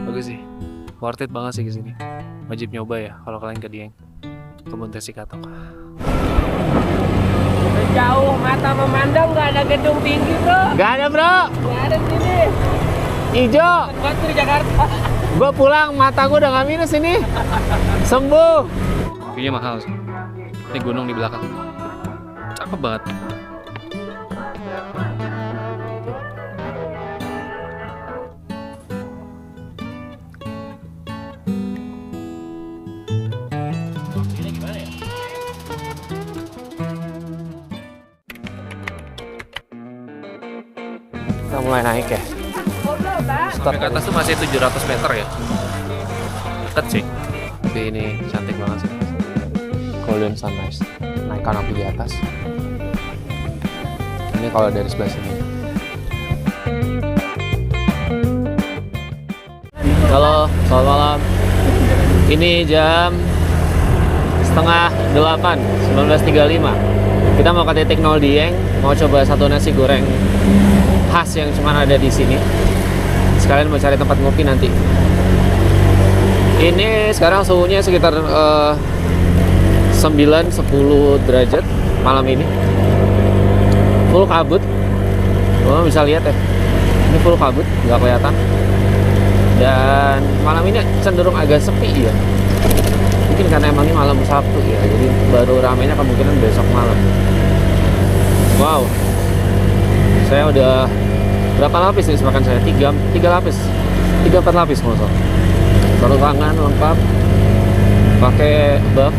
Bagus sih, worth it banget sih kesini. Wajib nyoba ya kalau kalian ke Dieng, kebun teh Sikatok. Jauh mata memandang, nggak ada gedung tinggi bro. Gak ada bro, Nggak ada di sini. ijo. Batu di Jakarta. Gue pulang, mata gue udah gak minus ini. Sembuh. View-nya mahal sih. Ini gunung di belakang. Cakep banget. Kita mulai naik ya. Sampai ke atas tuh masih 700 meter ya. Deket sih. Tapi ini cantik banget sih. Golden sunrise. Naik kanopi di atas. Ini kalau dari sebelah sini. Halo, selamat malam. Ini jam 7:30, 19.35. Kita mau ke titik 0 Dieng, mau coba satu nasi goreng khas yang cuma ada di sini. Sekalian mau cari tempat ngopi nanti. Ini sekarang suhunya sekitar 9-10 derajat malam ini. Full kabut. Oh, bisa lihat ya. Ini full kabut, nggak kelihatan. Dan malam ini cenderung agak sepi ya. Mungkin karena emang ini malam Sabtu ya. Jadi baru ramainya kemungkinan besok malam. Wow. Saya udah berapa lapis nih makan saya? 3 lapis. 3-4 lapis maksudnya. Sarung tangan lengkap. Pakai buff.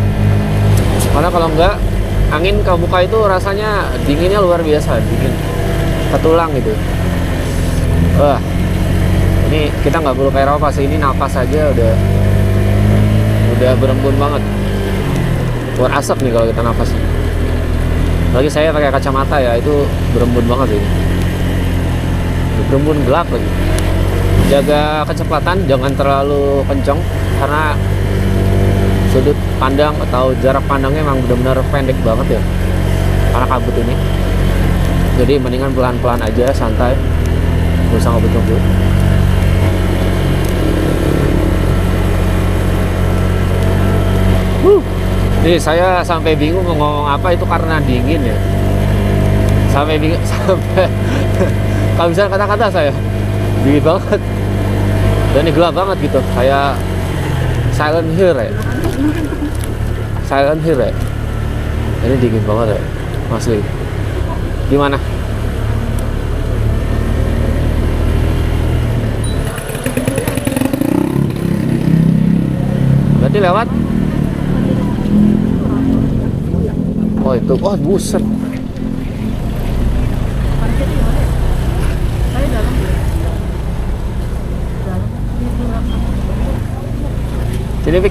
Karena kalau enggak angin ke muka itu rasanya dinginnya luar biasa, dingin. Ketulang gitu. Wah. Ini kita nggak perlu kayak Eropa sih, ini napas aja udah berembun banget. Keluar asap nih kalau kita napas. Lagi saya pakai kacamata ya, itu berembun banget sih. Berembun gelap lagi. Jaga kecepatan, jangan terlalu kencang karena sudut pandang atau jarak pandangnya emang benar-benar pendek banget ya karena kabut ini. Jadi mendingan pelan-pelan aja, santai, nggak usah ngebut-ngebut. Nih saya sampai bingung mau ngomong apa, itu karena dingin ya. Sampai bingung, sampai kalau bisa kata-kata saya dingin banget. Dan ini gelap banget gitu, kayak Silent Hill ya. Silent Hill ya. Ini dingin banget ya, asli. Gimana? Berarti lewat? Oh itu, oh buset. Sini Vic.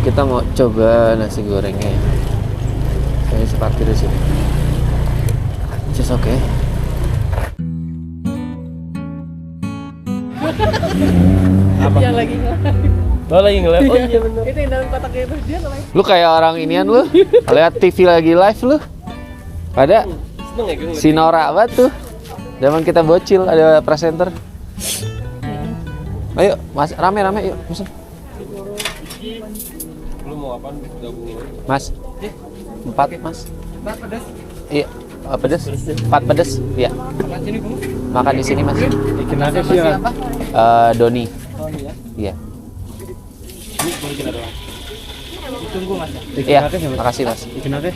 Kita mau coba nasi gorengnya ya. Kayaknya seperti di sini. Just oke. Apa? Yang lagi Lo lagi ngeliat? Oh iya bener. itu yang dalam kotak itu dia ngapain? Lu kayak orang inian lu. Lihat TV lagi live lu. Ada si Nora banget tuh. Zaman kita bocil ada presenter. Ayo, Mas, rame-rame yuk, pesen. Lu mau apaan? Gabungin. Mas. 4, Mas. 4 pedas. Iya, pedas. 4 pedas. Iya. Makan sini, Bu. Makan di sini, Mas. Ikan aja sih ya. Doni. Oh iya. Iya. Ini baru kita doang. Tunggu, Mas. Iya, makasih, Mas. Ikan aja.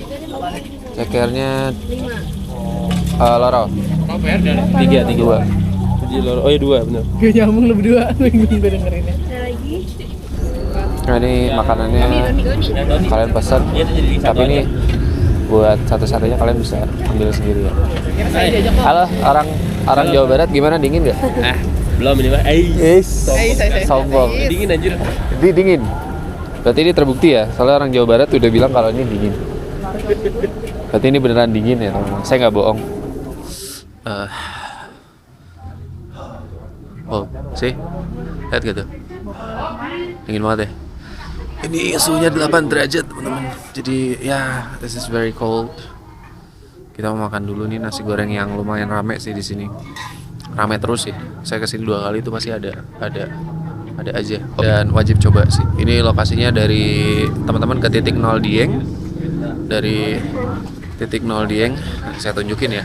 Cekernya loro. Kau PR dari 3. Jadi loro. Oh iya 2 benar. Gue nyambung lu berdua, bingung gue dengerinnya. Nah ini makanannya kalian pesan. Iya, itu jadi Tapi ini buat satu-satunya kalian bisa ambil sendiri ya. Halo orang Jawa Barat, gimana, dingin nggak? Belum ini mah. Sombong. Dingin anjir. Ini dingin. Berarti ini terbukti ya, soalnya orang Jawa Barat udah bilang kalau ini dingin. Berarti ini beneran dingin ya teman-teman. Saya nggak bohong. Oh, sih, lihat gitu. Dingin banget ya. Ini suhunya 8 derajat teman-teman. Jadi ya, this is very cold. Kita mau makan dulu nih nasi goreng yang lumayan rame sih di sini. Rame terus sih. Saya kesini 2 kali itu pasti ada aja. Dan wajib coba sih. Ini lokasinya dari teman-teman ke titik 0 Dieng. Dari titik 0 Dieng, saya tunjukin ya.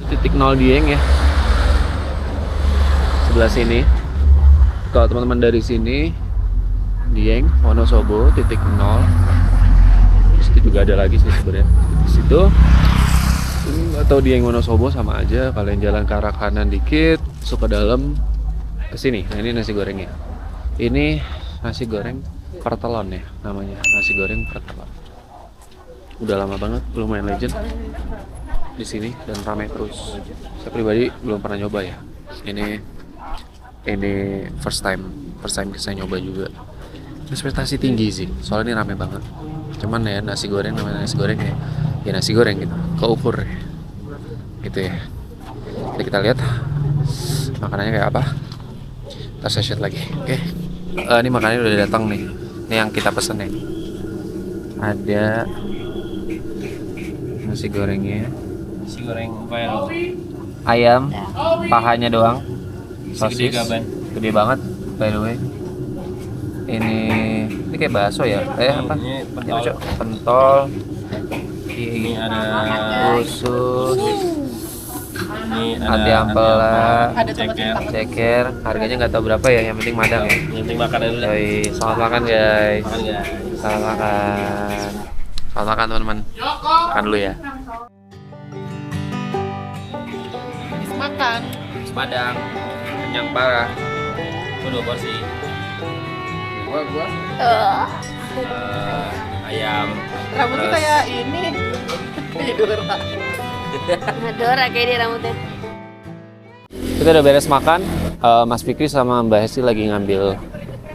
Titik 0 Dieng ya. Sebelah sini. Kalau teman-teman dari sini Dieng, Wonosobo, titik 0. Di situ juga ada lagi sih sebenarnya. Di situ atau Dieng Wonosobo sama aja. Kalian jalan ke arah kanan dikit, masuk ke dalam ke sini. Nah, ini nasi gorengnya. Ini nasi goreng pertelon ya namanya. Nasi goreng pertelon. Udah lama banget, lumayan legend di sini dan ramai terus. Saya pribadi belum pernah nyoba ya. Ini first time saya nyoba juga. Ekspektasi tinggi sih, soalnya ini rame banget. Cuman ya nasi goreng namanya nasi goreng ya nasi goreng gitu, keukur ya. Gitu ya. Jadi kita lihat makanannya kayak apa. Ntar saya share lagi. Oke. Ini makanannya udah datang nih. Ini yang kita pesen nih. Ada nasi gorengnya. Nasi goreng viral. Ayam, pahanya doang. Sosis. Gaban. Gede banget by the way. Ini kayak bakso ya? Apa? Ini Ya, Cok. Pentol. Ini ada usus. Ini Ada ampela. ceker. Ceker. Harganya nggak tahu berapa ya. Yang penting madang ya. Yang penting makan dulu. Yoi, selamat makan guys. Makan ya. Selamat makan. Selamat makan teman-teman. Makan dulu ya. Makan. Padang. Kenyang parah. Itu 2 porsi. Gua. Ayam. Rambutnya Terus. kayak ini. Dora. Dora kayak dia rambutnya. Kita udah beres makan. Mas Fikri sama Mbak Hesti lagi ngambil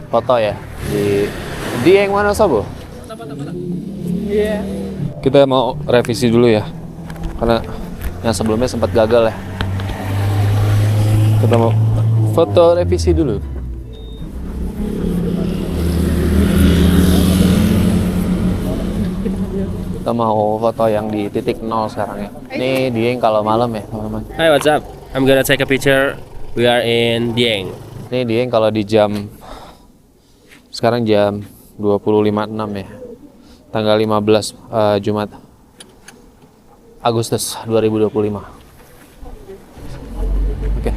foto ya di Dieng Wonosobo. Iya. Kita mau revisi dulu ya, karena yang sebelumnya sempat gagal ya. Kita mau foto revisi dulu. Kita mau foto yang di titik 0 sekarang ya. Ini Dieng kalau malam ya teman-teman. Hi, what's up? I'm gonna take a picture. We are in Dieng. Ini Dieng kalau di jam sekarang jam 20.56 ya. Tanggal 15 Jumat Agustus 2025. Oke.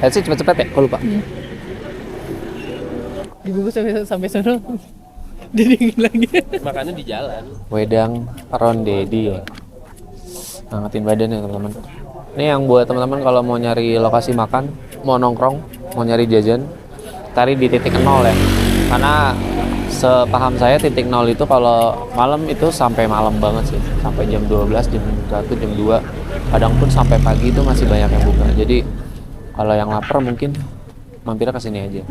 Lihat sih cepet-cepet ya, kok lupa. Dibungkus sampai sono. Dingin lagi. Makannya di jalan. Wedang Ron Dedi ya. Ngangetin badan ya teman-teman. Ini yang buat teman-teman kalau mau nyari lokasi makan, mau nongkrong, mau nyari jajan, cari di titik 0 ya. Karena sepaham saya titik 0 itu kalau malam itu sampai malam banget sih. Sampai jam 12, jam 1, jam 2. Kadang pun sampai pagi itu masih banyak yang buka. Jadi kalau yang lapar mungkin mampirnya ke sini aja.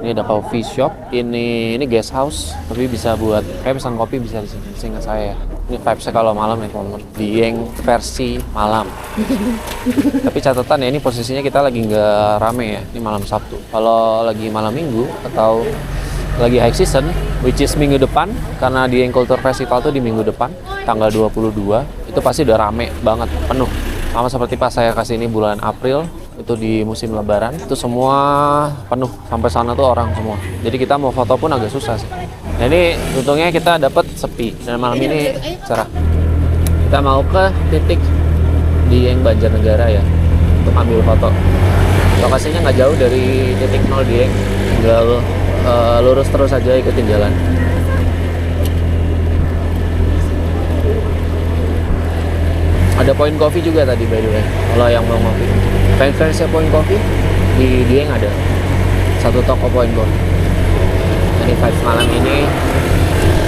Ini ada coffee shop, ini guest house, tapi bisa buat kayak pesan kopi bisa di sini. Seingat saya. Ini vibes-nya kalau malam ya teman-teman. Dieng versi malam. Tapi catatan ya, ini posisinya kita lagi nggak rame ya. Ini malam Sabtu. Kalau lagi malam Minggu atau lagi high season, which is minggu depan, karena Dieng Culture Festival tuh di minggu depan, tanggal 22, itu pasti udah rame banget, penuh. Sama seperti pas saya kesini bulan April, itu di musim lebaran, itu semua penuh, sampai sana tuh orang semua. Jadi kita mau foto pun agak susah sih. Nah ini untungnya kita dapat sepi, dan malam ini cerah. Kita mau ke titik Dieng Banjarnegara ya, untuk ambil foto. Lokasinya nggak jauh dari titik 0 Dieng, tinggal lurus terus aja, ikutin jalan. Ada Point Coffee juga tadi by the way, kalau yang mau ngopi. Fans-fansnya Point Coffee di Dieng ada satu toko Point Coffee. Ini vibes malam ini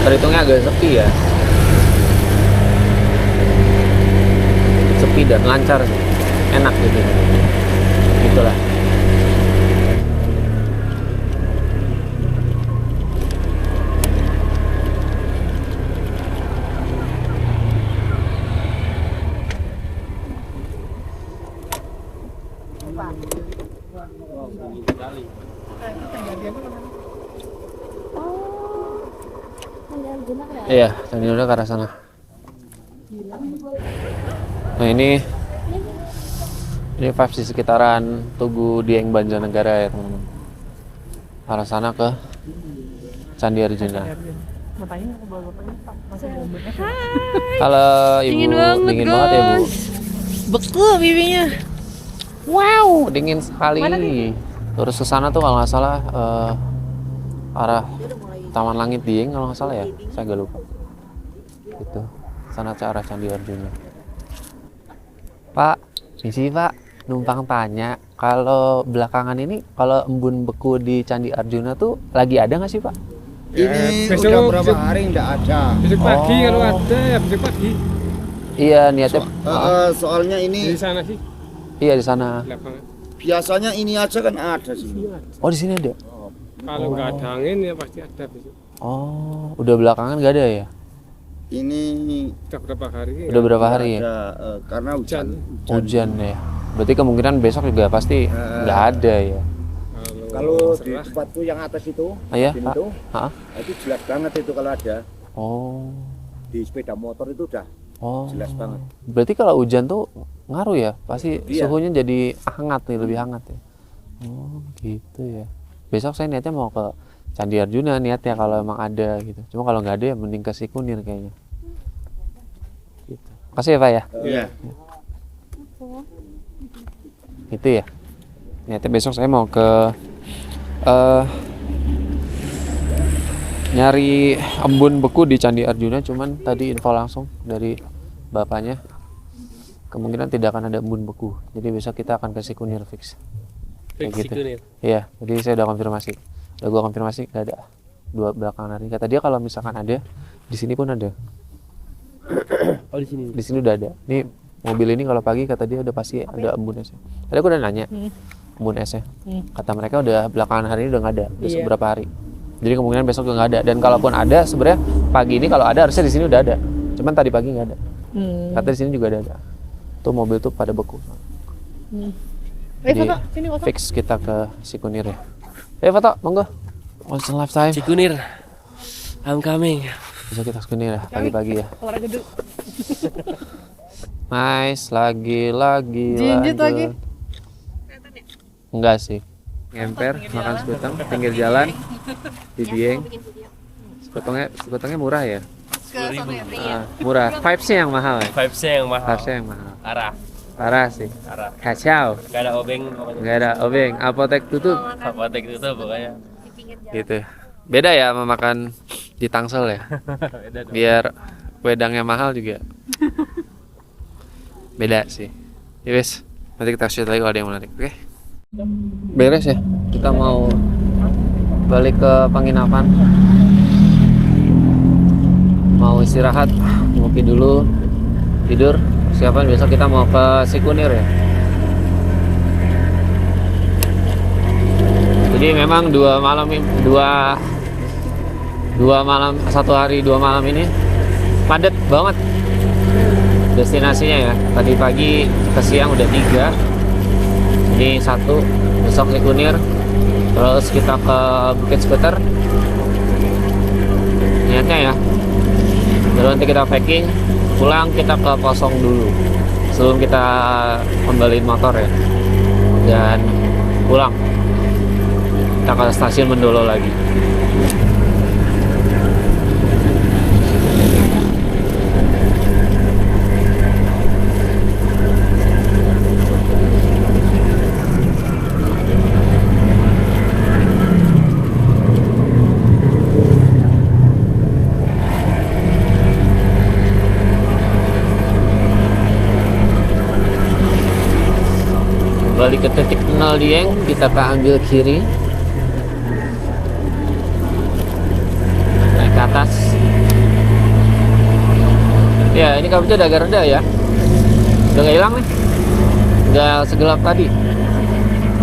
terhitungnya agak sepi ya. Sepi dan lancar sih. Enak gitu. Itulah. Iya, Candi udah ke arah sana. Nah ini vibes di sekitaran Tugu Dieng Banjarnegara ya teman-teman. Arah sana ke Candi Arjuna. Halo Ibu, dingin banget ya Bu. Beku pipinya. Wow, dingin sekali. Terus ke sana tuh kalau nggak salah arah Taman Langit Dieng kalau nggak salah ya, saya agak lupa. Gitu, sana ke arah Candi Arjuna. Pak, misi Pak, numpang tanya, kalau belakangan ini kalau embun beku di Candi Arjuna tuh lagi ada nggak sih Pak? Ini besok- udah berapa besok- hari nggak ada. Besok pagi kalau ada ya besok pagi. Iya niatnya, Soalnya Di ini sana sih iya di sana. lapangan. biasanya ini aja kan ada sih. Oh di sini ada. Kalau nggak ada angin ya pasti ada besok. Oh, udah belakangan nggak ada ya? Ini Udah berapa hari? Udah berapa hari ya? ada karena hujan. Hujan ya. Berarti kemungkinan besok juga pasti nggak ada ya. Kalau di serah. tempatku yang atas itu, Ah, ya, sini Pak? tuh, Hah? itu jelas banget itu kalau ada Oh, di sepeda motor itu udah oh. jelas banget. Berarti kalau hujan tuh ngaruh ya? Pasti Iya. suhunya jadi hangat nih, lebih hangat ya. Oh, gitu ya. Besok saya niatnya mau ke Candi Arjuna niatnya kalau emang ada gitu. Cuma kalau nggak ada ya mending ke Sikunir kayaknya. Gitu. Makasih ya Pak ya. Iya. Itu ya. Niatnya besok saya mau ke nyari embun beku di Candi Arjuna, cuman tadi info langsung dari bapaknya kemungkinan tidak akan ada embun beku. Jadi besok kita akan ke Sikunir fix. Kayak gitu. Iya, jadi saya udah konfirmasi. Udah gua konfirmasi nggak ada. Dua belakangan hari. Kata dia kalau misalkan ada, di sini pun ada. Oh di sini. Di sini udah ada. Nih mobil ini kalau pagi kata dia udah pasti ada embun esnya. Tadi aku udah nanya embun esnya. Kata mereka udah belakangan hari ini udah nggak ada. Udah beberapa hari. Jadi kemungkinan besok juga nggak ada. Dan kalaupun ada, sebenarnya pagi ini kalau ada harusnya di sini udah ada. Cuman tadi pagi nggak ada. Kata di sini juga ada. Tuh mobil tuh pada beku. Jadi fix kita ke Sikunir ya. Foto, monggo. Once in a lifetime. Sikunir. I'm coming. Bisa kita Sikunir ya pagi-pagi ya. Nice, lagi. Jinjit lagi. Enggak sih. Ngemper, makan sekuteng, pinggir jalan di Dieng. Sekutengnya murah ya? Murah. Vibes-nya yang mahal ya? Vibes-nya yang mahal. Vibes-nya yang mahal. Parah. Sih. Parah. Kacau. Gak ada obeng. Nggak ada obeng. Apotek tutup. Apotek itu pokoknya. Gitu. Beda ya sama makan di Tangsel ya? Beda dong. Biar wedangnya mahal juga. Beda sih. Ya wes, nanti kita shoot lagi kalau ada yang menarik. Oke? Beres ya. Kita mau balik ke penginapan. Mau istirahat, ngopi dulu, tidur. Siapaan besok kita mau ke Sikunir ya. Jadi memang dua malam, satu hari 2 malam ini padat banget destinasinya ya. Tadi pagi ke siang udah 3, ini 1, besok Sikunir, terus kita ke Bukit Skuter niatnya ya. Lalu nanti kita packing, pulang kita ke Posong dulu sebelum kita kembaliin motor ya, dan pulang kita ke stasiun Mendolo lagi. Kembali ke titik 0 Dieng, kita ambil kiri, naik ke atas, Ya, ini kabutnya udah agak reda ya. Udah nggak hilang nih. Nggak segelap tadi.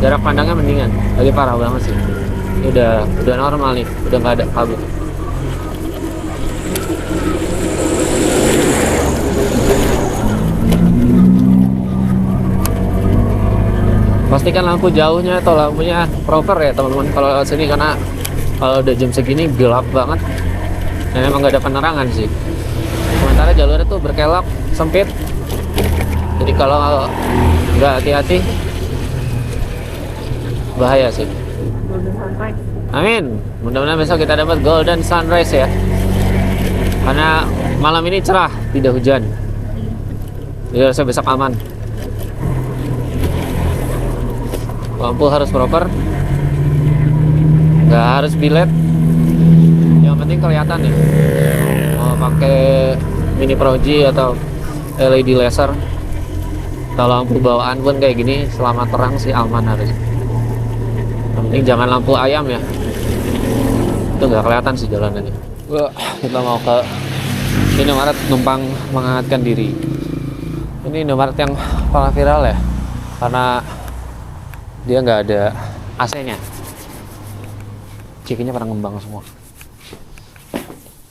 Jarak pandangnya mendingan. Lagi parah banget sih. Ini udah normal nih. Udah nggak ada kabut. Pastikan lampu jauhnya atau lampunya proper ya teman-teman kalau lewat sini, karena kalau udah jam segini gelap banget dan emang nggak ada penerangan sih. Sementara jalurnya tuh berkelok, sempit, jadi kalau nggak hati-hati bahaya sih. Amin, mudah-mudahan besok kita dapat golden sunrise ya, karena malam ini cerah, tidak hujan, jadi harusnya besok aman. Lampu harus proper, nggak harus bilet, yang penting kelihatan ya. Mau pakai mini proji atau LED laser atau lampu bawaan pun kayak gini, selama terang sih aman harus. Yang penting jangan lampu ayam ya, itu nggak kelihatan sih jalanannya. Wah, kita mau ke Indomaret numpang menghangatkan diri. Ini Indomaret yang paling viral ya, karena dia nggak ada AC-nya. Cikinya pada ngembang semua.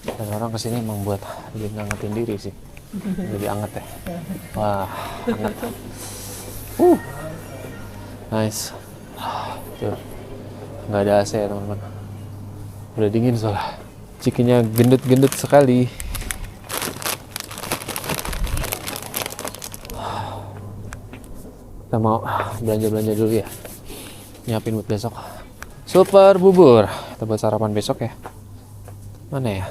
Dan orang kesini emang buat dia ngangetin diri sih. Jadi anget ya. Wah, anget. Nice. Tuh. Nggak ada AC ya teman-teman. Udah dingin soalnya. Cikinya gendut-gendut sekali. Kita mau belanja-belanja dulu ya, nyiapin buat besok. Super bubur, kita buat sarapan besok ya. Mana ya?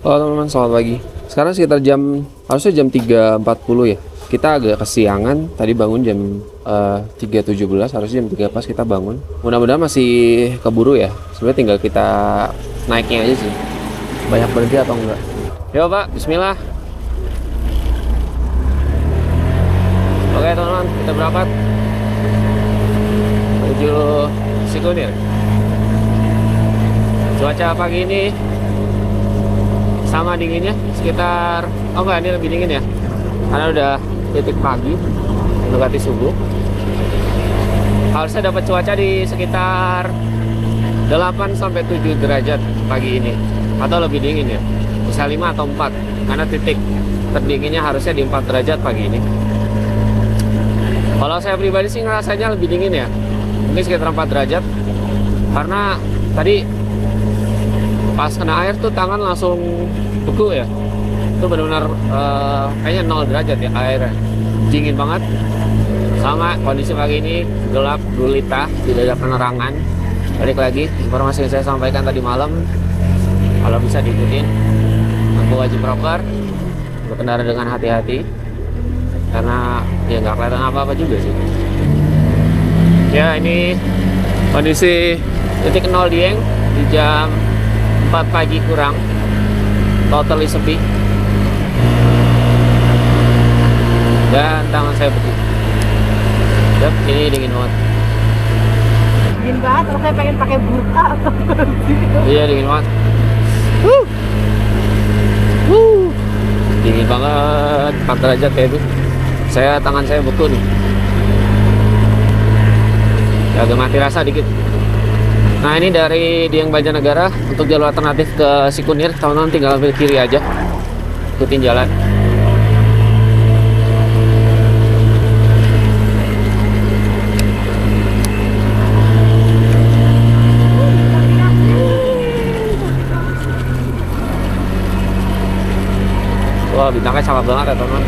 Oh teman-teman, selamat pagi. Sekarang sekitar harusnya jam 3.40 ya. Kita agak kesiangan, tadi bangun jam 3.17, harusnya jam 3 pas kita bangun. Mudah-mudahan masih keburu ya. Sebenarnya tinggal kita naiknya aja sih. Banyak berhenti atau enggak? Yo Pak, bismillah. Oke teman-teman, kita berangkat menuju Cikunir. Cuaca pagi ini sama dinginnya, sekitar, oh enggak, ini lebih dingin ya, karena udah titik pagi, mendekati subuh. Harusnya dapat cuaca di sekitar 8-7 derajat pagi ini, atau lebih dingin ya, bisa 5 atau 4, karena titik terdinginnya harusnya di 4 derajat pagi ini. Kalau saya pribadi sih ngerasanya lebih dingin ya, mungkin sekitar 4 derajat, karena tadi pas kena air tuh tangan langsung beku ya, itu benar-benar kayaknya 0 derajat ya airnya, dingin banget. Sama kondisi pagi ini gelap gulita, tidak ada penerangan. Balik lagi informasi yang saya sampaikan tadi malam, kalau bisa diikutin, lampu wajib proper, berkendara dengan hati-hati, karena ya nggak kelihatan apa-apa juga sih. Ya ini kondisi titik 0 Dieng di jam 4 pagi kurang, totally sepi, dan tangan saya beku. Yap, ini dingin banget. Dingin banget, rasanya pengen pakai burka atau Iya dingin banget. Dingin banget, 4 derajat kayak itu. Tangan saya beku nih. Ya, agak mati rasa dikit. Nah ini dari Dieng Banjarnegara, untuk jalur alternatif ke Cikunir, teman-teman tinggal ambil kiri aja, ikutin jalan. Wah, bintangnya cakep banget ya teman-teman.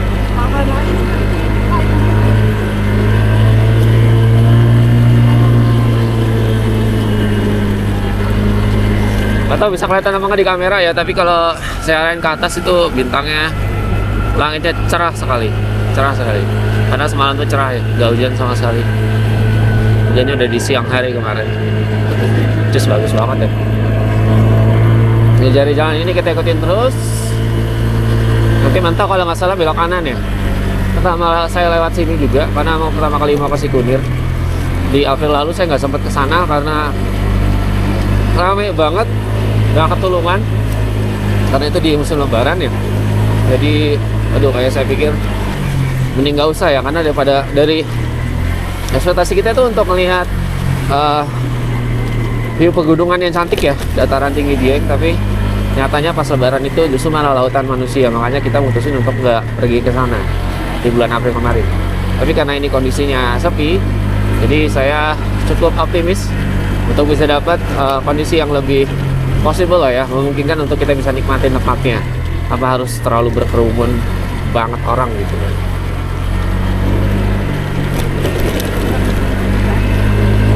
Gak tau bisa kelihatan apa nggak di kamera ya, tapi kalau saya arahin ke atas itu bintangnya, langitnya cerah sekali, karena semalam tuh cerah ya, gak hujan sama sekali. Hujannya udah di siang hari kemarin. Just bagus banget ya. Di jari jalan ini kita ikutin terus. Nanti mantap kalau nggak salah belok kanan ya. Pertama saya lewat sini juga, karena mau pertama kali mau ke Cikunir. Di April lalu saya nggak sempat kesana karena rame banget, nggak ketulungan, karena itu di musim lebaran ya. Jadi Aduh, kayak saya pikir mending nggak usah ya, karena daripada dari ekspektasi kita itu untuk melihat view pegunungan yang cantik ya, dataran tinggi Dieng, tapi nyatanya pas lebaran itu justru malah lautan manusia. Makanya kita mutusin untuk nggak pergi ke sana di bulan April kemarin. Tapi karena ini kondisinya sepi, jadi saya cukup optimis untuk bisa dapat kondisi yang lebih possible lah ya, memungkinkan untuk kita bisa nikmatin tempatnya tanpa harus terlalu berkerumun banget orang gitu kan.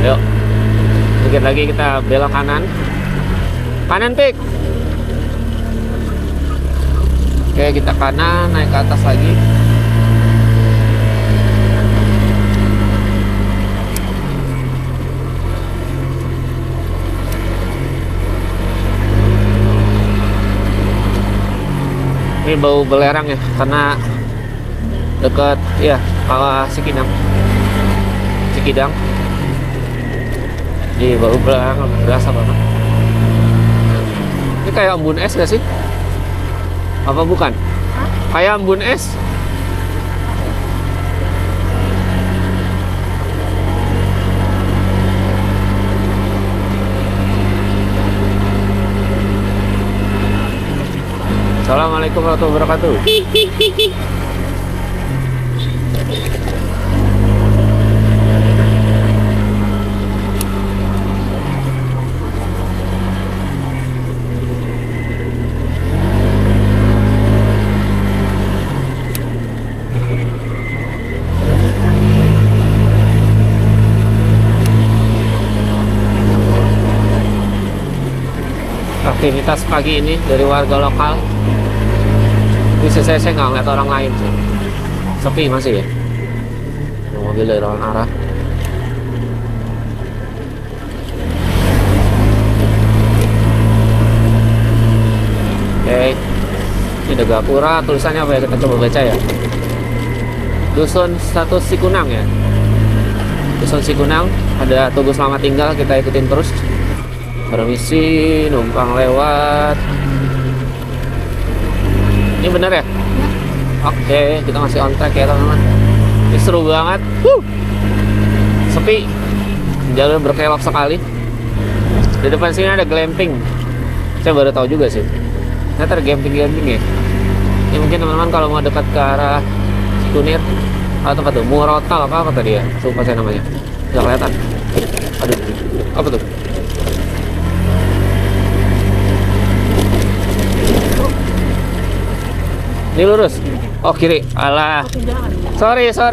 Yuk, sedikit lagi kita belok kanan, Pik. Oke, kita kanan, naik ke atas lagi. Ini bau belerang ya, karena dekat ya Kawah Sikidang. Jadi bau belerang berasa banget. Ini kayak embun es gak sih? Apa bukan? Kayak embun es. Assalamualaikum warahmatullahi wabarakatuh. Aktivitas pagi ini dari warga lokal. Bisa saya nggak ngeliat orang lain sih, sepi masih ya. Mobil dari lawan arah. Oke, ini ada Gapura, tulisannya apa ya, kita coba baca ya. Dusun status Sikunang ya. Dusun Sikunang, ada Tugu Selamat Tinggal, kita ikutin terus. Permisi, numpang lewat. Ini bener ya? Oke, kita masih on track ya teman-teman. Ini seru banget. Sepi, jalur berkelok sekali. Di depan sini ada glamping. Saya baru tahu juga sih. Ternyata ada glamping ya. Ini mungkin teman-teman kalau mau dekat ke arah Cikunir atau apa tuh, Murotal apa tadi ya? Lupa saya namanya. Nggak kelihatan. Aduh, apa tuh? Ini lurus. Oh, kiri. Alah. Sorry. Oh,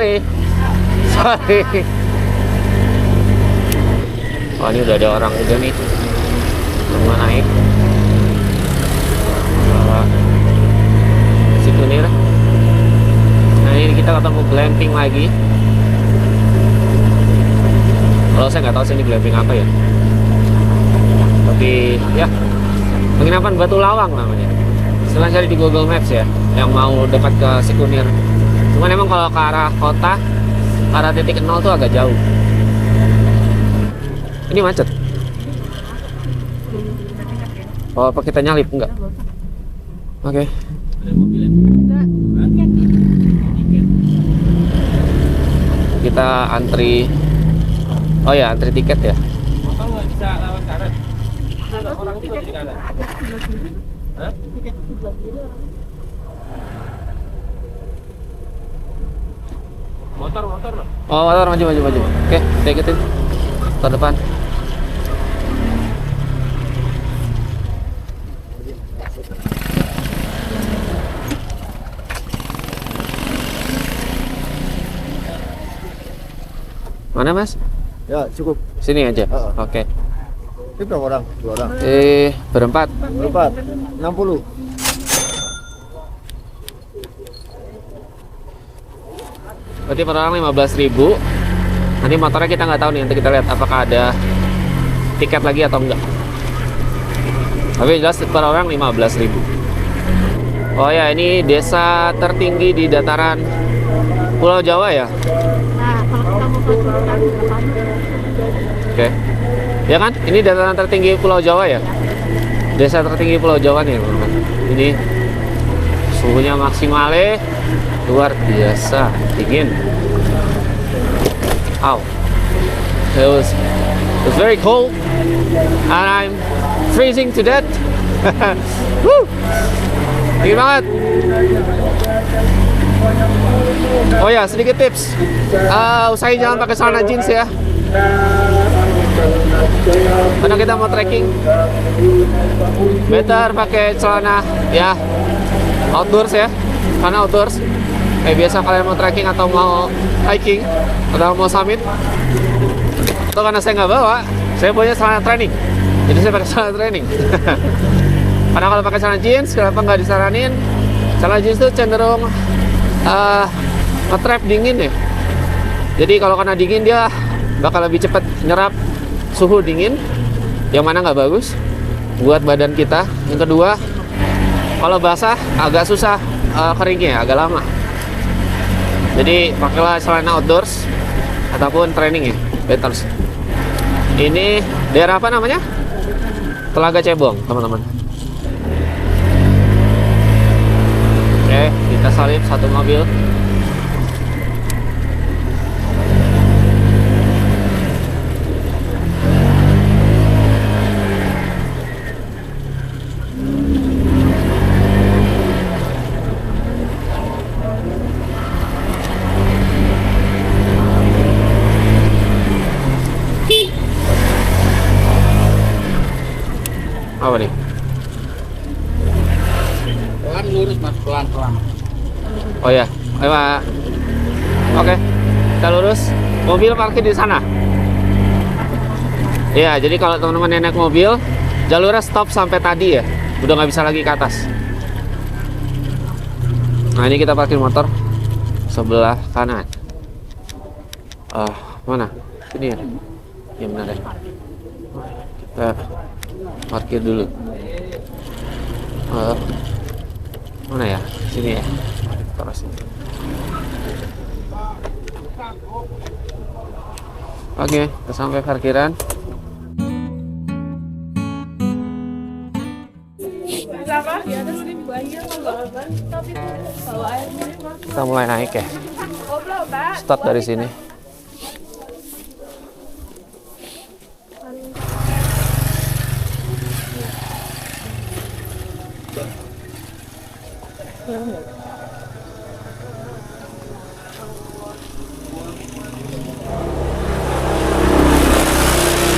ini udah ada orang juga nih. Mau naik. Cikunir. Nah, ini kita ketemu glamping lagi. Kalau saya nggak tahu sih ini glamping apa ya. Tapi ya, penginapan Batu Lawang namanya. Setelah cari di Google Maps ya, yang mau dekat ke Cikunir. Cuman emang kalau ke arah kota, ke arah titik 0 tuh agak jauh. Ini macet. Oh, apa kita nyalip? Enggak. Oke. Kita antri. Oh ya, antri tiket ya. Motor nggak bisa lewat kanan. Ada orang juga di kanan. Hah? Motor loh. Oh, motor maju. Oke, kita ikutin. Motor depan. Mana Mas? Ya cukup. Sini aja. Oke. Ini berapa orang? 2 orang. Berempat. 60. Berarti per orang 15.000. Nanti motornya kita nggak tahu nih. Nanti kita lihat apakah ada tiket lagi atau enggak. Tapi jelas per orang 15.000. Oh ya, ini desa tertinggi di dataran Pulau Jawa ya. Nah, kalau kita mau ke Sultan, Oke. Ya kan? Ini dataran tertinggi Pulau Jawa ya? Desa tertinggi Pulau Jawa nih, teman-teman. Ini suhunya maksimal luar biasa dingin. Ow. It was very cold and I'm freezing to death. Woo! Dingin banget. Oh ya, sedikit tips. Usahain jangan pakai celana jeans ya. Karena kita mau trekking, better pakai celana ya outdoors ya. Karena outdoors, biasa kalian mau trekking atau mau hiking atau mau summit, atau karena saya nggak bawa, saya punya celana training, jadi saya pakai celana training. Karena kalau pakai celana jeans, kenapa nggak disaranin? Celana jeans tuh cenderung nge-trap dingin ya. Jadi kalau kena dingin dia bakal lebih cepat nyerap suhu dingin, yang mana nggak bagus buat badan kita. Yang kedua, kalau basah agak susah keringnya, agak lama. Jadi pakailah celana outdoors ataupun training ya, better. Ini daerah apa namanya? Telaga Cebong, teman-teman. Oke, kita salip satu mobil. Apa nih? Pelan lurus mas, pelan-pelan. Oh ya, ayo Pak. Oke, kita lurus. Mobil parkir di sana. Iya, jadi kalau teman-teman naik mobil, jalurnya stop sampai tadi ya. Udah nggak bisa lagi ke atas. Nah ini kita parkir motor sebelah kanan. Mana? Ini ya? Iya benar ya. Kita parkir dulu. Mana ya? Sini ya. Taruh sini. Oke, kita sampai parkiran. Kita mulai naik ya. Start dari sini.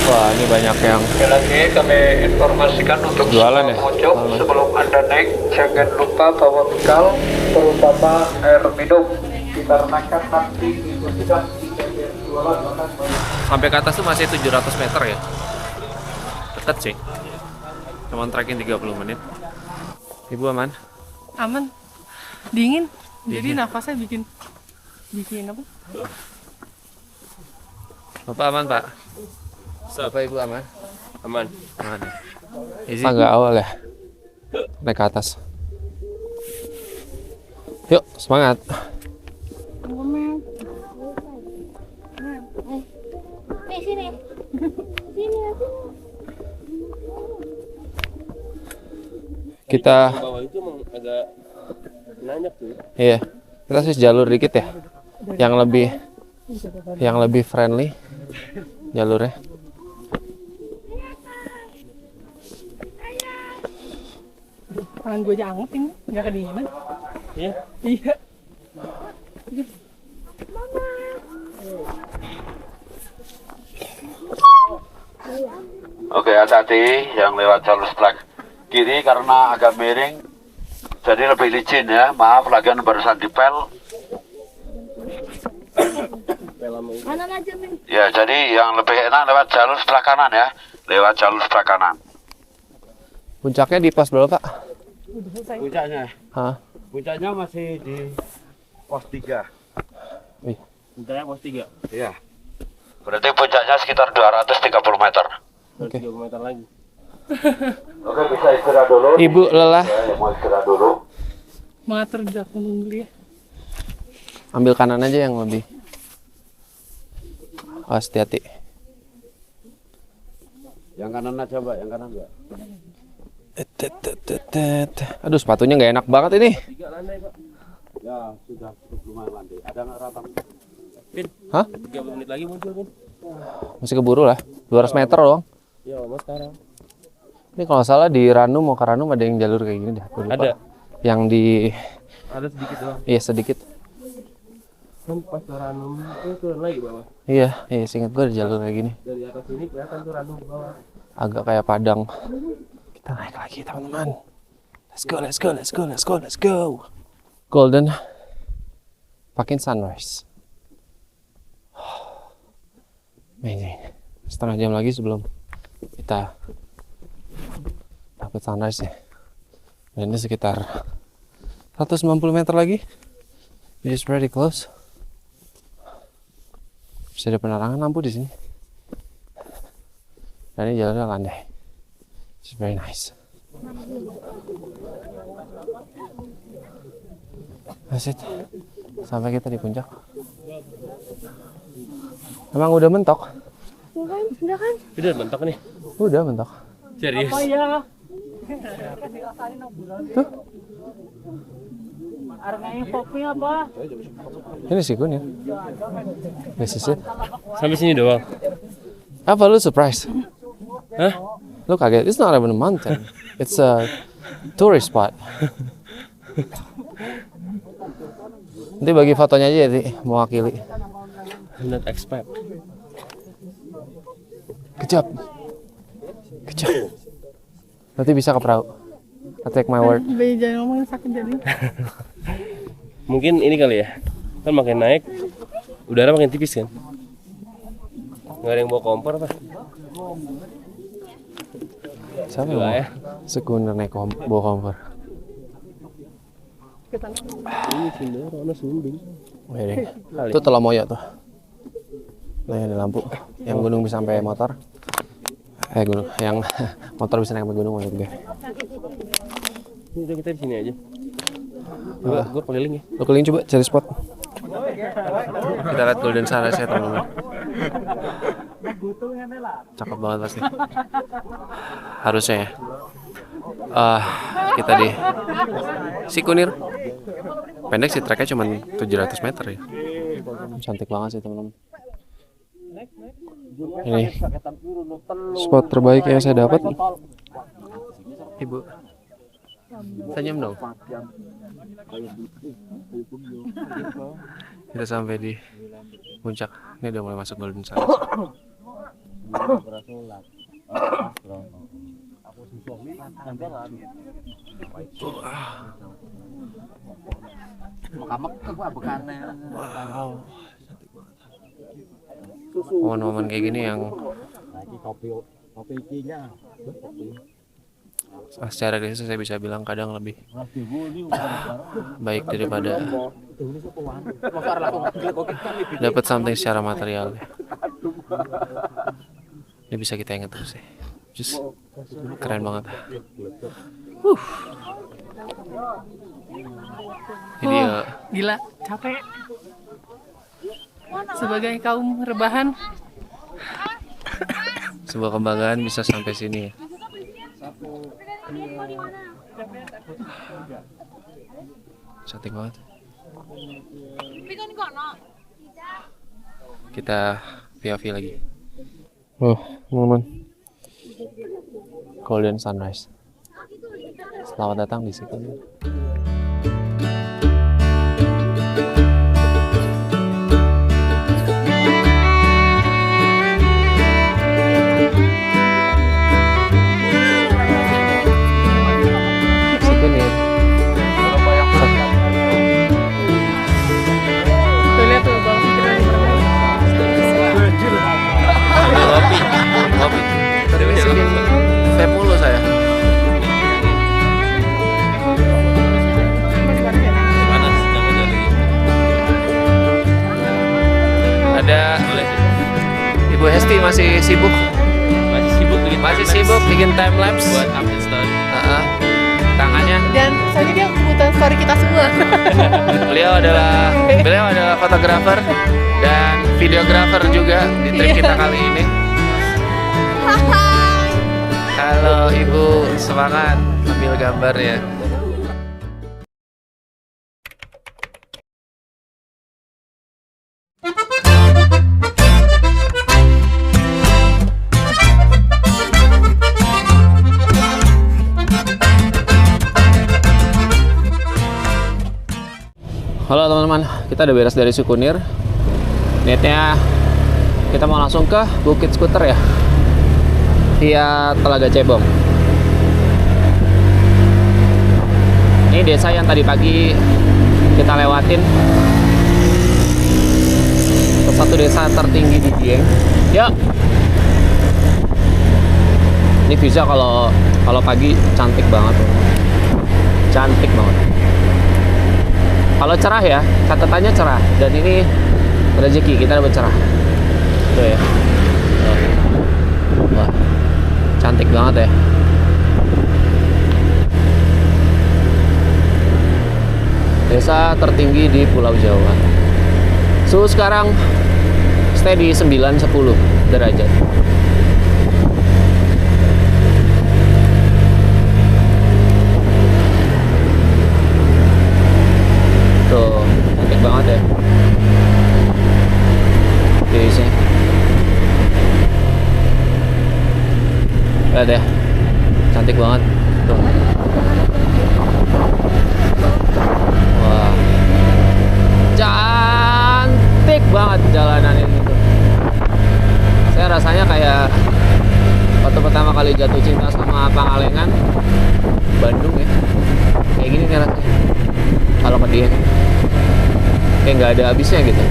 Wah, ini banyak yang Sekali lagi kami informasikan untuk jualan ya. pengunjung, sebelum Anda naik jangan lupa bawa bekal, terutama air minum, dikarenakan nanti itu sudah tidak jualan makan. sampai ke atas tuh masih 700 meter ya. Deket sih. Cuman trekking 30 menit. Ibu aman? Aman. Dingin. Jadi nafasnya bikin apa? Bapak aman, Pak? Bapak Ibu aman? Aman. Aman. Tangga awal ya. Naik ke atas. Yuk, semangat. Sini. Sini aku. Kita Bawah itu emang agak nanyak tuh. iya. Kita sih jalur dikit ya. Yang lebih friendly jalurnya. Tangan gue aja anget ini, nggak kedinginan. Iya. Iya. Oke, hati-hati yang lewat jalur sebelah kiri karena agak miring, jadi lebih licin ya. Maaf, lagian barusan dipel. Mana aja nih? Ya, jadi yang lebih enak lewat jalur sebelah kanan ya. Lewat jalur sebelah kanan. Puncaknya di pos berapa, Pak? Puncaknya? Hah? Puncaknya masih di pos 3. Wih. Puncaknya pos 3. Iya. Berarti puncaknya sekitar 230 meter. Oke. 3 meter lagi. Oke, bisa istirahat dulu. Ibu lelah. Ya, yang mau istirahat dulu. Mengatur jarak dulu ya. Ambil kanan aja yang lebih. Awas, hati-hati. Yang kanan aja, Mbak. Yang kanan enggak. Aduh, sepatunya nggak enak banget ini. landai, Pak. Ya, sudah cukup lumayan landai. Ada nggak ratang? Pin. Hah? 30 menit lagi muncul, Pin. Masih keburu lah. 200 meter doang. Ya, Mas sekarang. Ini kalau nggak salah di Ranum, mau ke Ranum ada yang jalur kayak gini dah. Gua lupa. Ada. Yang di... Ada sedikit doang. Iya sedikit. Kan pas ke Ranum itu turun lagi bawah. Iya, seingat gue ada jalur kayak gini. Dari atas ini kelihatan tuh Ranum ke bawah. Agak kayak Padang. Kita naik lagi teman-teman. Let's go, let's go, let's go, let's go, let's go. Golden Pakin Sunrise. Amazing. Setengah jam lagi sebelum kita dapat sunrise ya. Dan ini sekitar 190 meter lagi. It is pretty close. Bisa ada penerangan lampu di sini. Dan ini jalannya landai. It's very nice. That's it. Sampai kita di puncak. Emang udah mentok? Udah kan? Udah mentok nih. Udah mentok. Serius. Tuh. Harganya kopi apa? Ini sih Kun ya. This is it. Sampai sini doang. Apa lu surprise? Hah? Lu kaget. It's not even a mountain. It's a tourist spot. Nanti bagi fotonya aja ya, mewakili. Not expect. Kejap. Kejap. Nanti bisa ke perahu. I take my word. Jangan ngomongin sakit jadi. Mungkin ini kali ya. Kan makin naik, udara makin tipis kan. Nggak ada yang bawa kompor apa? Siapa yang Gila mau? ya. Sekunder naik bawa kompor. Ini Sindoro, ada sumbing. Ini. Itu Telomoyo tuh. Nah, yang di lampu. Yang gunung bisa sampai motor. Gunung. Yang motor bisa naik sampai gunung maksud gue. Ini udah kita di sini aja. Gua keliling ya. Lo keliling coba cari spot. Kita lihat Golden Sunrise ya teman-teman. Cakep banget pasti. Harusnya ya. Kita di Sikunir. Pendek sih, treknya cuma 700 meter ya. Cantik banget sih teman-teman. Ini spot terbaik yang saya dapat. Ibu, senyum dong. Kita sampai di puncak. Ini udah mulai masuk Golden Sunrise. Wow. Momen-momen kayak gini yang secara krisis saya bisa bilang kadang lebih baik daripada dapat something secara material. Ini bisa kita ingat terus ya. Just keren banget. Jadi Gila, capek. Sebagai kaum rebahan. sebuah kebanggaan bisa sampai sini ya. Cantik banget. Kita POV lagi. Teman-teman. Golden Sunrise. Selamat datang di sini. Vape mulu saya. Panas, jangan jadi. Ada Ibu Hesti masih sibuk. Masih sibuk bikin time lapse Buat update story. Tangannya. Dan soalnya dia kebutuhan story kita semua. Beliau adalah fotografer dan videografer juga di trip kita kali ini. Halo Ibu, semangat ambil gambar ya. Halo teman-teman, kita udah beres dari Sukunir. Niatnya kita mau langsung ke Bukit Skuter ya, via Telaga Cebong. Ini desa yang tadi pagi kita lewatin, satu desa tertinggi di Dieng. Yuk. Ini visa kalau pagi cantik banget, cantik banget. Kalau cerah ya, catatannya cerah. Dan ini rezeki, kita dapat cerah. Tuh ya. Wah, cantik banget ya. Desa tertinggi di Pulau Jawa. Suhu sekarang stay di 9-10 derajat. Tuh, cantik banget ya. View-nya. Lihat ya, cantik banget. Tuh. Wah, cantik banget jalanan ini tuh. Saya rasanya kayak waktu pertama kali jatuh cinta sama Pangalengan, Bandung ya. Kayak gini nih rasanya. Kalau ke Dieng, kayak nggak ada habisnya gitu.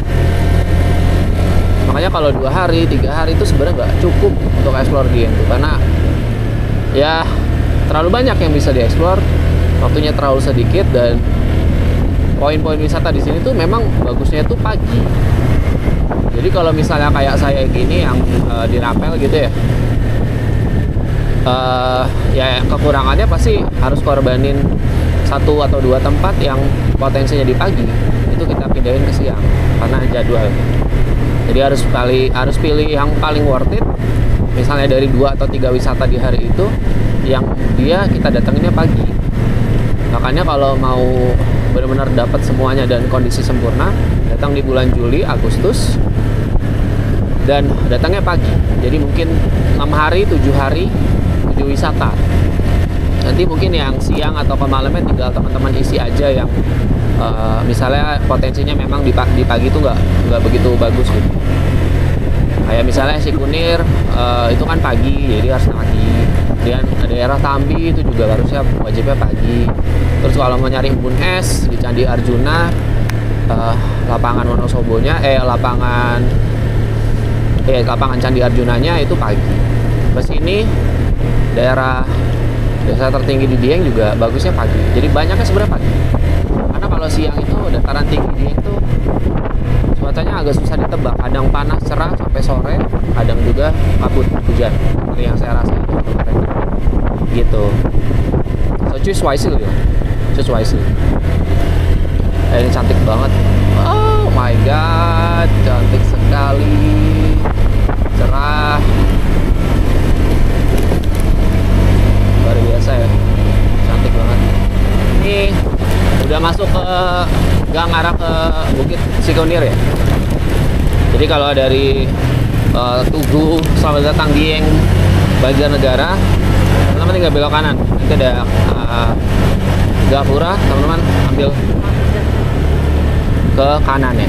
Makanya kalau 2 hari, 3 hari itu sebenarnya nggak cukup untuk explore Dieng tuh, karena ya terlalu banyak yang bisa dieksplor, waktunya terlalu sedikit, dan poin-poin wisata di sini tuh memang bagusnya tuh pagi. Jadi kalau misalnya kayak saya gini yang di Rapel gitu ya, ya kekurangannya pasti harus korbanin 1 atau 2 tempat yang potensinya di pagi, itu kita pindahin ke siang karena jadwal. Jadi harus pilih yang paling worth it. Misalnya dari 2 atau 3 wisata di hari itu, yang dia kita datanginnya pagi. Makanya kalau mau benar-benar dapat semuanya dan kondisi sempurna, datang di bulan Juli, Agustus, dan datangnya pagi. Jadi mungkin 6 hari, 7 hari, 7 wisata. Nanti mungkin yang siang atau ke malamnya tinggal teman-teman isi aja yang misalnya potensinya memang di pagi itu nggak begitu bagus gitu. Kayak misalnya Sukunir itu kan pagi, jadi harus pagi. Dan daerah Tambi itu juga harusnya wajibnya pagi. Terus kalau mau nyari embun es di Candi Arjuna, lapangan Wonosobonya, lapangan Candi Arjunanya itu pagi. Terus ini daerah desa tertinggi di Dieng juga bagusnya pagi. Jadi banyaknya sebenarnya pagi. Karena kalau siang itu dataran tinggi Dieng tuh cuacanya agak susah ditebak. Kadang panas cerah sampai sore, kadang juga kabut hujan. Seperti yang saya rasain itu kemarin. Gitu. So choose wisely ya. Choose wisely. Ini cantik banget. Oh my god, cantik sekali. Cerah. Luar biasa ya, cantik banget. Ini udah masuk ke gang arah ke Bukit Sukunir ya. Jadi kalau dari Tugu selamat datang Dieng Banjarnegara, teman-teman tinggal belok kanan. Nanti ada Gapura, teman-teman ambil ke kanan ya.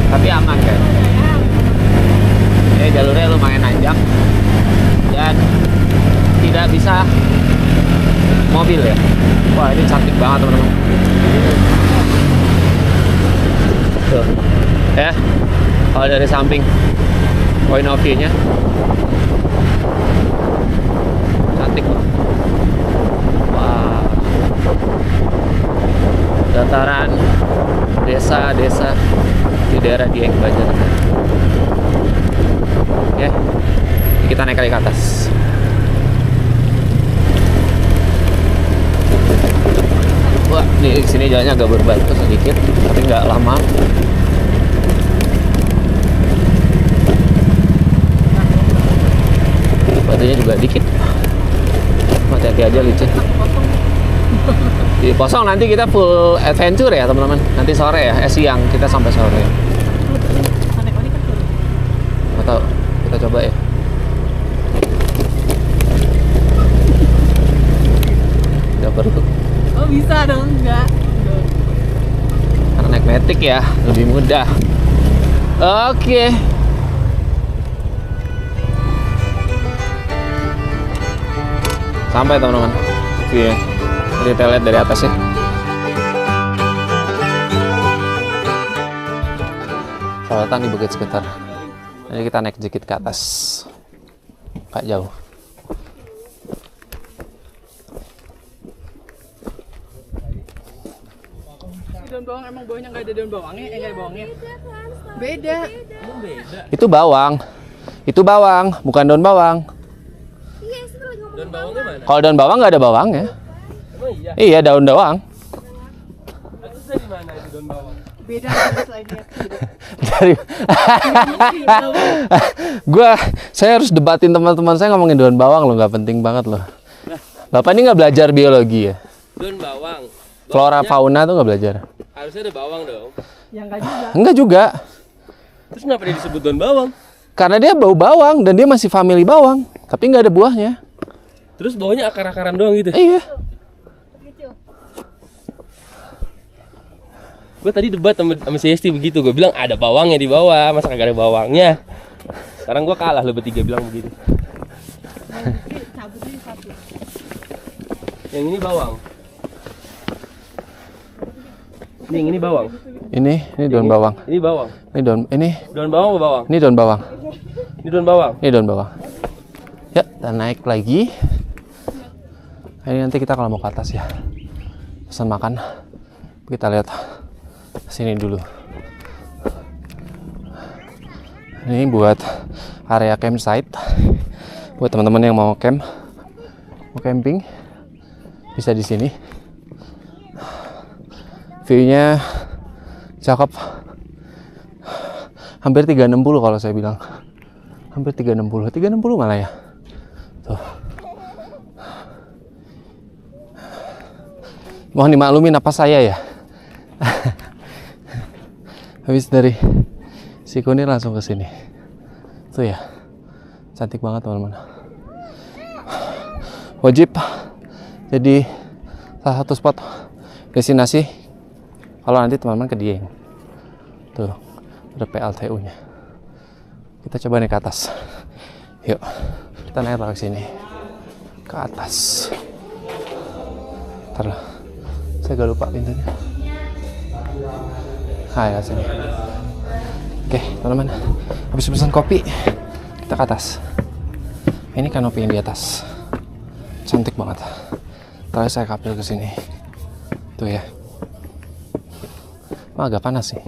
Tapi aman kan? Jalurnya lumayan nanjak dan tidak bisa mobil ya. Wah, ini cantik banget teman-teman. Tuh ya, kalau dari samping point of view-nya cantik banget. Wah, dataran desa-desa di daerah Dieng Banjarnegara. Oke, kita naik kali ke atas. Wah, di sini jalannya agak berbatu sedikit, tapi nggak lama. Batunya juga dikit. Hati-hati aja licin. Di kosong nanti kita full adventure ya teman-teman. Nanti sore ya, siang kita sampai sore. Atau kita coba ya. naik ya, lebih mudah. Oke. Sampai teman-teman. Oke. Kita lihat dari atas ya. Selatan di Bukit Sekitar. Jadi kita naik sedikit ke atas. Gak jauh. Daun bawang emang bawahnya nggak ada daun bawangnya? Nggak ada bawangnya. Beda. Itu bawang. Itu bawang, bukan daun bawang. Daun bawangnya mana? Kalau daun bawang nggak ada bawangnya. Emang iya? Iya, daun doang. Terus dari mana itu daun bawang? Beda lainnya. Dari saya harus debatin teman-teman saya ngomongin daun bawang loh, nggak penting banget loh. Bapak ini nggak belajar biologi ya? Daun bawang. Flora fauna tuh nggak belajar? Harusnya ada bawang dong. Yang nggak juga. Enggak juga. Terus kenapa dia disebut daun bawang? Karena dia bau bawang dan dia masih family bawang, tapi nggak ada buahnya. Terus bawahnya akar-akaran doang gitu? Iya. Gue tadi debat sama si Esti begitu, gue bilang ada bawangnya di bawah, masa kagak ada bawangnya. Sekarang gue kalah, lo bertiga bilang begitu. Yang ini bawang. Ini bawang. Ini daun bawang. Ini bawang. Ini Daun bawang apa bawang? ini daun bawang. Ini daun bawang. Ini daun bawang. Ya, dan naik lagi. Ini nanti kita kalau mau ke atas ya, pesan makan. Kita lihat sini dulu. Ini buat area campsite. Buat teman-teman yang mau camping, bisa di sini. View-nya cakep. Hampir 360 kalau saya bilang. Hampir 360 malah ya. Tuh. Mohon dimaklumin apa saya ya. Habis dari Sikunir langsung ke sini. Tuh ya. Cantik banget teman-teman. Wajib jadi salah satu spot destinasi kalau nanti teman-teman ke Dieng. Tuh, ada PLTU-nya. Kita coba naik ke atas. Yuk, kita naik ke sini. Ke atas. Ntar lah. Saya gak lupa pintunya. Ya sini. Oke, teman-teman. Habis pesan kopi, kita ke atas. Ini kanopi yang di atas. Cantik banget. Terus saya kapil ke sini. Tuh ya. Agak panas sih.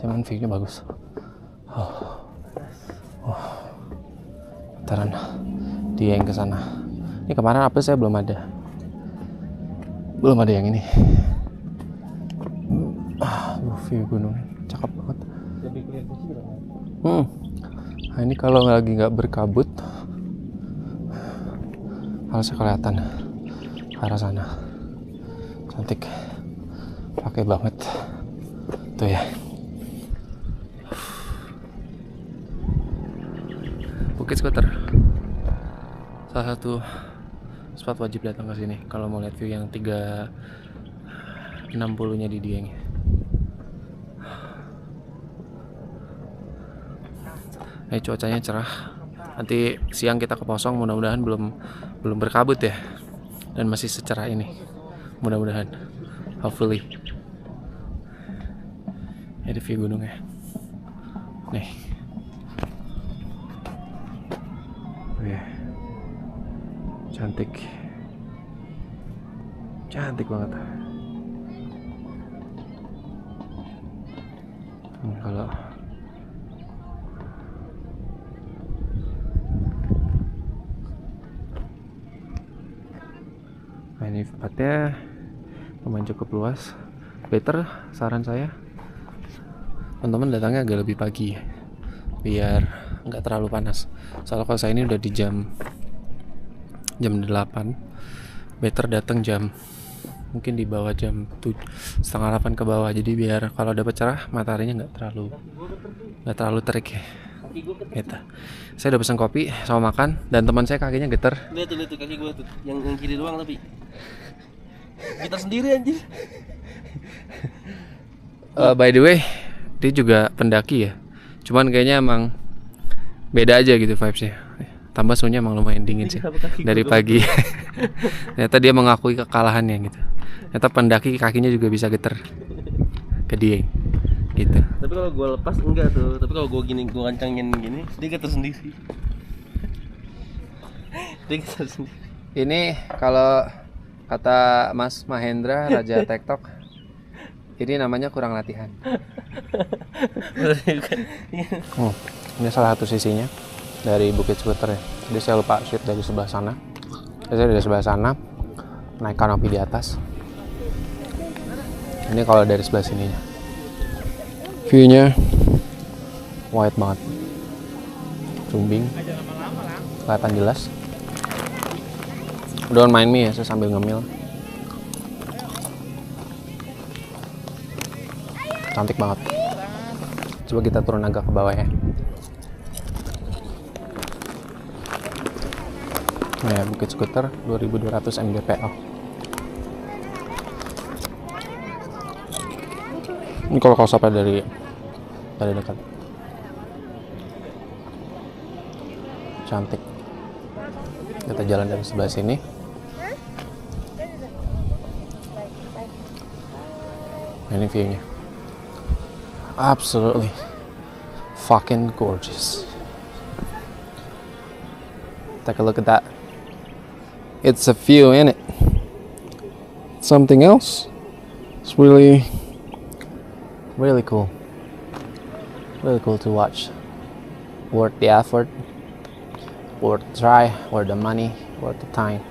Cuman view-nya bagus. Ntaran Dieng ke sana. Ini kemarin April saya belum ada. Belum ada yang ini. View gunung cakep banget. Nah, ini kalau lagi nggak berkabut harusnya kelihatan ke arah sana. Cantik. Pakai banget. Tuh ya. Bukit Skuter. Salah satu spot wajib datang ke sini kalau mau lihat view yang 360-nya di Dieng. Cuacanya cerah. Nanti siang kita ke Posong, mudah-mudahan belum berkabut ya. Dan masih secerah ini. Mudah-mudahan. Hopefully. Ada view gunungnya. Nih. Cantik. Cantik banget. Kalau ini tempatnya lumayan cukup luas. Better saran saya teman-teman datangnya agak lebih pagi biar nggak terlalu panas. Soalnya kalau saya ini udah di jam 8, better datang jam mungkin di bawah jam 7:30 ke bawah. Jadi biar kalau dapat cerah mataharinya nggak terlalu terik ya. Gitu. Saya udah pesan kopi sama makan dan teman saya kakinya getar. Lihat tuh kaki gua tuh, yang kiri doang tapi. Kita sendiri anjir. By the way, dia juga pendaki ya. Cuman kayaknya emang beda aja gitu vibes-nya. Tambah suhunya emang lumayan dingin sih dari pagi. Ternyata dia mengakui kekalahannya gitu. Ternyata pendaki kakinya juga bisa geter ke dia gitu. Tapi kalau gue lepas enggak tuh. Tapi kalau gue gini, gue kencangin gini, dia getar sendiri. Dia getar sendiri. Ini kalau kata Mas Mahendra Raja TikTok, ini namanya kurang latihan. Ini salah satu sisinya dari Bukit Skuter ya. Jadi saya lupa shoot dari sebelah sana. Saya dari sebelah sana naik kanopi di atas. Ini kalau dari sebelah sininya. View-nya white banget. Cumbing. Kelihatan jelas. Don't mind me ya, saya sambil ngemil. Cantik banget. Coba kita turun agak ke bawah ya. Nah, ya, Bukit Skuter 2200 mdpl. Ini kalau close-up dari dekat. Cantik. Kita jalan dari sebelah sini. Ini view-nya. Absolutely fucking gorgeous. Take a look at that. It's a view, ain't it? Something else. It's really cool. Really cool to watch. Worth the effort. Worth the try. Worth the money. Worth the time.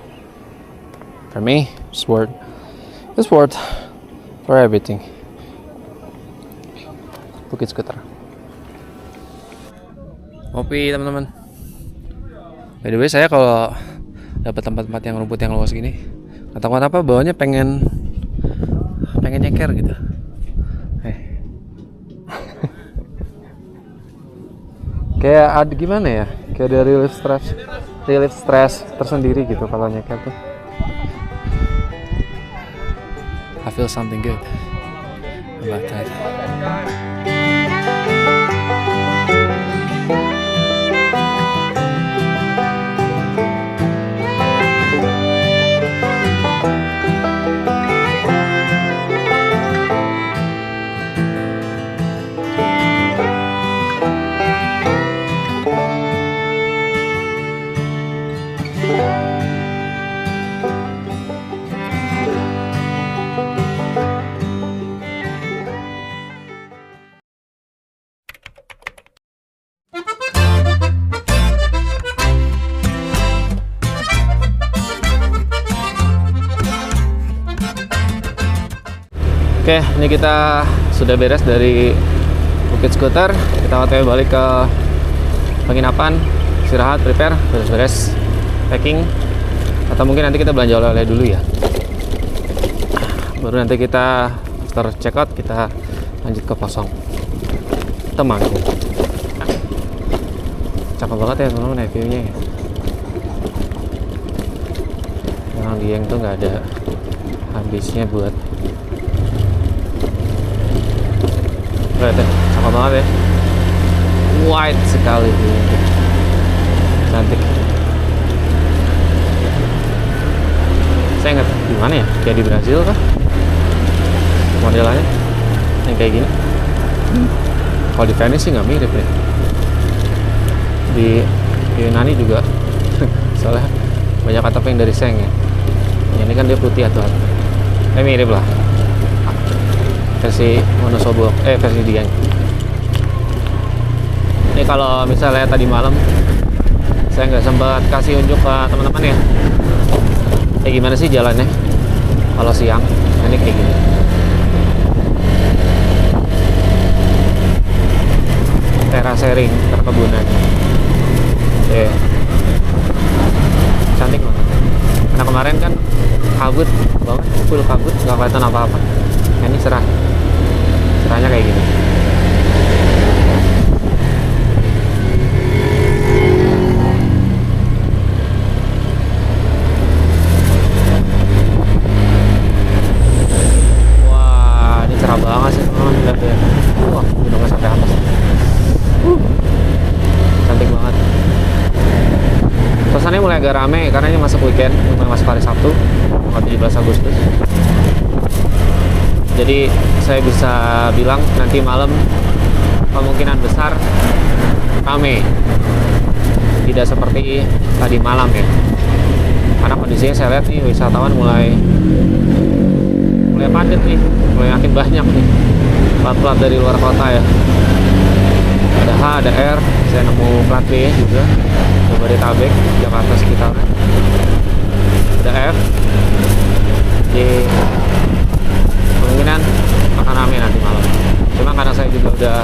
For me, it's worth for everything. Bukit Skuter. Ngopi teman-teman. By the way, saya kalau dapat tempat-tempat yang rumput yang luas gini, kata apa bawahnya pengen nyeker gitu. Kayak ada gimana ya? Kayak ada relief stress tersendiri gitu kalau nyeker tuh. I feel something good about that. Oke, ini kita sudah beres dari Bukit Skuter. Kita OTW balik ke penginapan, istirahat, prepare, beres-beres, packing. Atau mungkin nanti kita belanja oleh-oleh dulu ya. Baru nanti kita after check out kita lanjut ke Posong. Temanggung. Cakep banget ya teman-teman view-nya ya. Memang Dieng tuh nggak ada habisnya buat lihat ya, cakep banget ya, white sekali gitu. Cantik. Saya ingat di mana ya, kayak di Brazil kah modelannya yang kayak gini. Kalau di Venice sih nggak mirip ya, di Yunani juga soalnya banyak atap yang dari seng ya. Ini kan dia putih atau mirip lah versi Wonosobo, versi Dieng. Ini kalau misalnya tadi malam saya nggak sempat kasih unjuk ke teman-teman ya, kayak gimana sih jalannya kalau siang. Ini kayak gini. Terasering perkebunan. Cantik banget. Karena kemarin kan kabut banget, full kabut, nggak kelihatan apa-apa. Ini serahnya kayak gini. Wah, ini cerah banget sih teman-teman. mulai agak rame karena ini masuk weekend, mulai masuk hari Sabtu, tanggal 17 Agustus. Jadi saya bisa bilang nanti malam kemungkinan besar rame, tidak seperti tadi malam ya. Karena kondisinya saya lihat nih wisatawan mulai padat nih, mulai makin banyak nih plat-plat dari luar kota ya. Ada H, ada R, saya nemu plat B juga, Jabodetabek, Jakarta sekitarnya. Ada F, jadi kemungkinan akan rame nanti malam. Cuma karena saya juga udah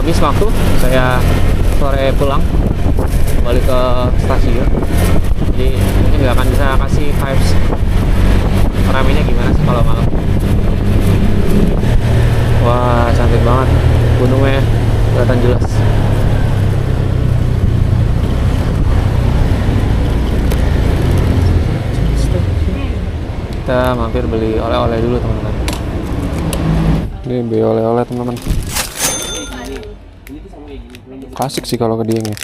habis waktu, saya sore pulang balik ke stasiun, jadi mungkin nggak akan bisa kasih vibes ramenya gimana sih kalau malam. Wah, cantik banget gunungnya, kelihatan jelas. Kita mampir beli oleh-oleh dulu teman-teman. Ini beli oleh-oleh teman-teman. Klasik sih kalau ke Dieng ya.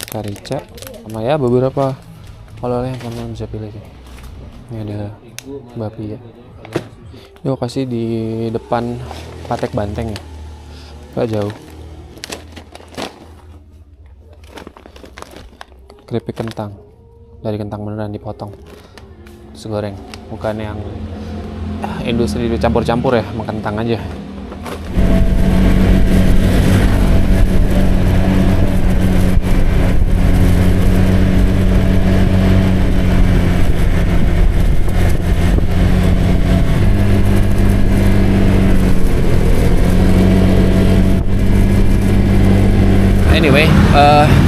Karica sama ya beberapa oleh-oleh yang teman-teman bisa pilih sih. Ini ada bakpia. Ini lokasi di depan Patek Banteng ya, gak jauh. Keripik kentang, dari kentang beneran dipotong, terus goreng, bukan yang industri dicampur-campur ya, makan kentang aja. Anyway,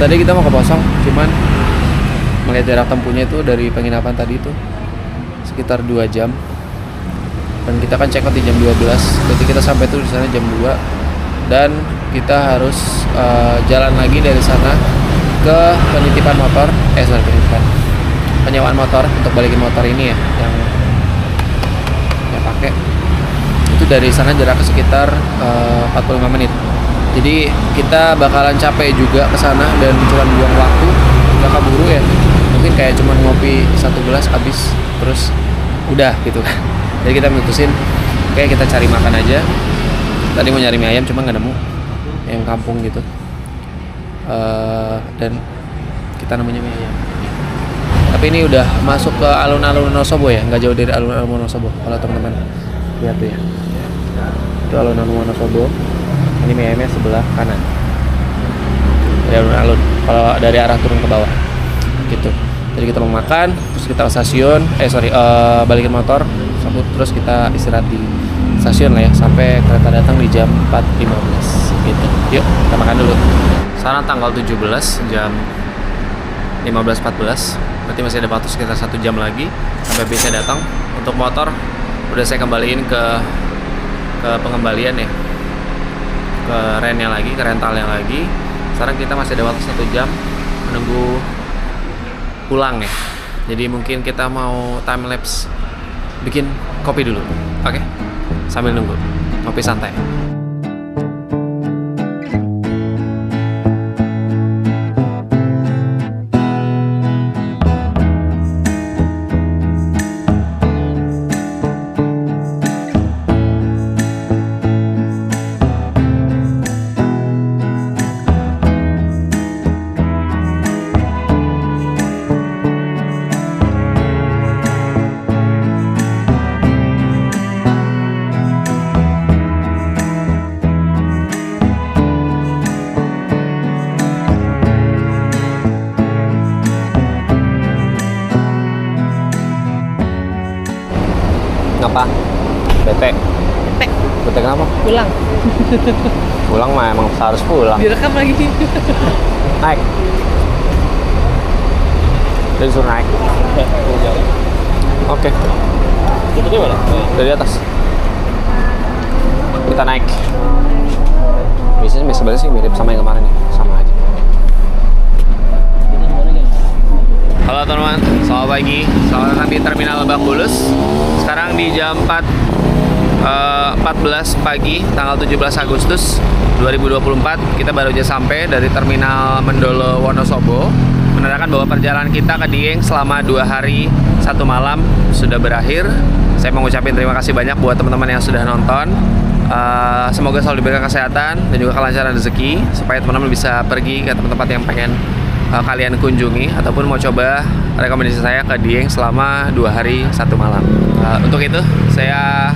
tadi kita mau ke Posong, cuman melihat jarak tempuhnya itu dari penginapan tadi itu sekitar 2 jam. Dan kita kan check out di jam 12, berarti kita sampai tuh di sana jam 2. Dan kita harus jalan lagi dari sana ke penitipan motor, penyewaan motor untuk balikin motor ini ya, yang pakai. Itu dari sana jaraknya sekitar 45 menit. Jadi kita bakalan capek juga ke sana dan cuma buang waktu, nggak keburu ya. Mungkin kayak cuma ngopi 1 gelas habis, terus udah gitu kan. Jadi kita mutusin kayak kita cari makan aja. Tadi mau nyari mie ayam cuma nggak nemu yang kampung gitu. Dan kita nemunya mie ayam. Tapi ini udah masuk ke alun-alun Wonosobo ya, nggak jauh dari alun-alun Wonosobo. Kalau teman-teman lihat tuh ya, itu alun-alun Wonosobo. Ini mie ayamnya sebelah kanan dari alun-alun, kalau dari arah turun ke bawah gitu. Jadi kita mau makan, terus kita ke stasiun, balikin motor, terus kita istirahat di stasiun lah ya, sampai kereta datang di jam 4.15 gitu. Yuk kita makan dulu. Sekarang tanggal 17 jam 15.14, berarti masih ada waktu sekitar 1 jam lagi sampai BC datang. Untuk motor udah saya kembaliin ke pengembalian ya, ke rennya lagi, ke rentalnya lagi. Sekarang kita masih ada waktu 1 jam menunggu pulang ya. Jadi mungkin kita mau time lapse bikin kopi dulu. Oke? Sambil nunggu. Kopi santai. Ngapa? Bete? Bete kenapa? Pulang. Pulang mah emang harus pulang. Direkam lagi. Naik. Dia disuruh naik. Oke. Tutupnya mana? Dari atas. Kita naik. Biasanya sebenarnya sih mirip sama yang kemarin ya, sama aja. Halo teman-teman, selamat pagi. Selamat datang di Terminal Lebak Bulus. Sekarang di jam 14 pagi, tanggal 17 Agustus 2024. Kita baru aja sampai dari Terminal Mendolo Wonosobo. menandakan bahwa perjalanan kita ke Dieng selama 2 hari 1 malam sudah berakhir. Saya mau ngucapin terima kasih banyak buat teman-teman yang sudah nonton. Semoga selalu diberikan kesehatan dan juga kelancaran rezeki supaya teman-teman bisa pergi ke tempat-tempat yang pengen kalian kunjungi ataupun mau coba rekomendasi saya ke Dieng selama 2 hari 1 malam. Untuk itu saya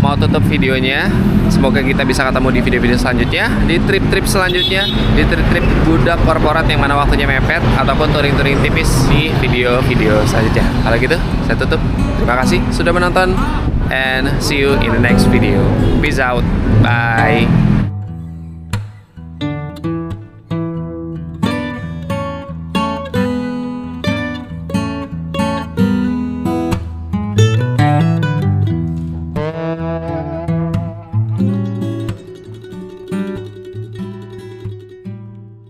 mau tutup videonya. Semoga kita bisa ketemu di video-video selanjutnya, di trip-trip selanjutnya, di trip-trip budak korporat yang mana waktunya mepet, ataupun touring-touring tipis di video-video selanjutnya. Kalau gitu, saya tutup. Terima kasih sudah menonton, and see you in the next video. Peace out. Bye.